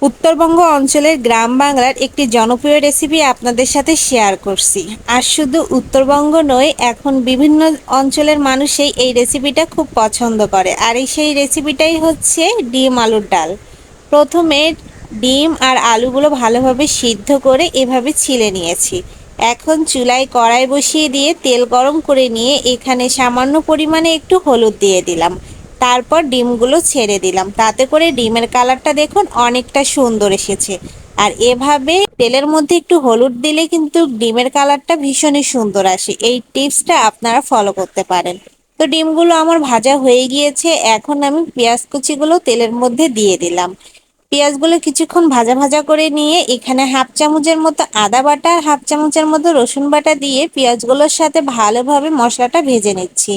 উত্তরবঙ্গ অঞ্চলের গ্রাম বাংলার একটি জনপ্রিয় রেসিপি আপনাদের সাথে শেয়ার করছি। আর শুধু উত্তরবঙ্গ নয়, এখন বিভিন্ন অঞ্চলের মানুষই এই রেসিপিটা খুব পছন্দ করে। আর সেই রেসিপিটাই হচ্ছে ডিম আলুর ডাল। প্রথমে ডিম আর আলুগুলো ভালোভাবে সিদ্ধ করে এভাবে ছিলে নিয়েছি। এখন চুলায় কড়াই বসিয়ে দিয়ে তেল গরম করে নিয়ে এখানে সামান্য পরিমাণে একটু হলুদ দিয়ে দিলাম। তারপর ডিমগুলো ছেড়ে দিলাম, তাতে করে ডিমের কালারটা দেখুন অনেকটা সুন্দর এসেছে। আর এভাবে তেলের মধ্যে একটু হলুদ দিলে কিন্তু ডিমের কালারটা ভীষণই সুন্দর আসে। এই টিপসটা আপনারা ফলো করতে পারেন। তো ডিমগুলো আমার ভাজা হয়ে গিয়েছে, এখন আমি পেঁয়াজ কুচিগুলো তেলের মধ্যে দিয়ে দিলাম। পেঁয়াজগুলো কিছুক্ষণ ভাজা ভাজা করে নিয়ে এখানে হাফ চামচের মতো আদা বাটা আর হাফ চামচের মতো রসুন বাটা দিয়ে পেঁয়াজগুলোর সাথে ভালোভাবে মশলাটা ভেজে নিচ্ছি।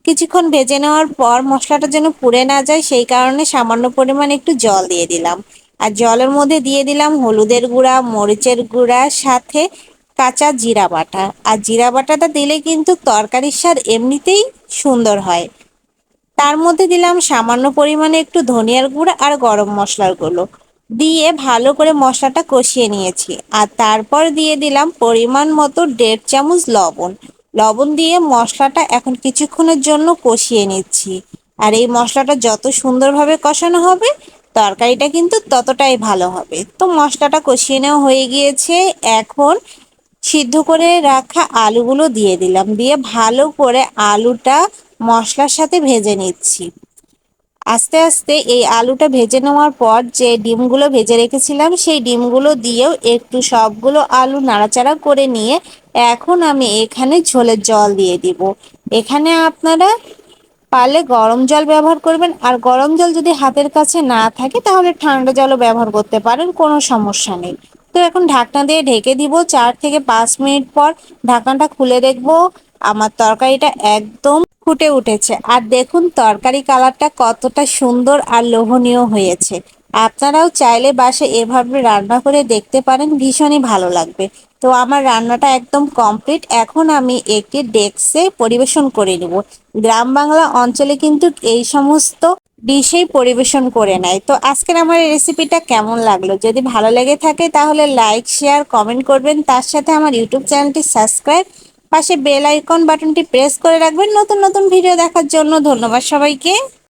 কিছুক্ষণ ভেজে নেওয়ার পর মশলাটা যেন পুড়ে না যায় সেই কারণে সামান্য পরিমাণে একটু জল দিয়ে দিলাম। আর জলের মধ্যে দিয়ে দিলাম হলুদের গুঁড়া, মরিচের গুঁড়া, সাথে কাঁচা জিরা বাটা। আর জিরা বাটাটা দিলে কিন্তু তরকারির স্বাদ এমনিতেই সুন্দর হয়। তার মধ্যে দিলাম সামান্য পরিমাণে একটু ধনিয়ার গুঁড়া আর গরম মশলার গুঁড়ো দিয়ে ভালো করে মশলাটা কষিয়ে নিয়েছি। আর তারপর দিয়ে দিলাম পরিমাণ মতো 1.5 চামচ লবণ। লবণ দিয়ে মশলাটা এখন কিছুক্ষণের জন্য কষিয়ে নিচ্ছি। আর এই মশলাটা যত সুন্দরভাবে কষানো হবে তরকারিটা কিন্তু ততটাই ভালো হবে। তো মশলাটা কষিয়ে নেওয়া হয়ে গিয়েছে। এখন সিদ্ধ করে রাখা আলুগুলো দিয়ে দিলাম, দিয়ে ভালো করে আলুটা মশলার সাথে ভেজে নিচ্ছি। আস্তে আস্তে এই আলুটা ভেজে নেওয়ার পর যে ডিমগুলো ভেজে রেখেছিলাম সেই ডিমগুলো দিয়েও একটু সবগুলো আলু নাড়াচাড়া করে নিয়ে এখন আমি এখানে ঝোলের জল দিয়ে দিব। এখানে আপনারা পারলে গরম জল ব্যবহার করবেন, আর গরম জল যদি হাতের কাছে না থাকে তাহলে ঠান্ডা জলও ব্যবহার করতে পারেন, কোনো সমস্যা নেই। তো এখন ঢাকনা দিয়ে ঢেকে দিব। 4 থেকে 5 মিনিট পর ঢাকনাটা খুলে দেখবো আমার তরকারিটা একদম ফুটে উঠেছে। আর দেখুন তরকারি কালারটা কতটা সুন্দর আর লোভনীয় হয়েছে। আপনারাও চাইলে বাসায় এভাবে রান্না করে দেখতে পারেন, ভীষণই ভালো লাগবে। তো আমার রান্নাটা একদম কমপ্লিট। এখন আমি একটি ডেস্কে পরিবেশন করে নেব। গ্রাম বাংলা অঞ্চলে কিন্তু এই সমস্ত ডিশেই পরিবেশন করে নেয়। তো আজকের আমার এই রেসিপিটা কেমন লাগলো? যদি ভালো লেগে থাকে তাহলে লাইক, শেয়ার, কমেন্ট করবেন। তার সাথে আমার ইউটিউব চ্যানেলটি সাবস্ক্রাইব, পাশে বেল আইকন বাটনটি প্রেস করে রাখবেন নতুন নতুন ভিডিও দেখার জন্য। ধন্যবাদ সবাইকে।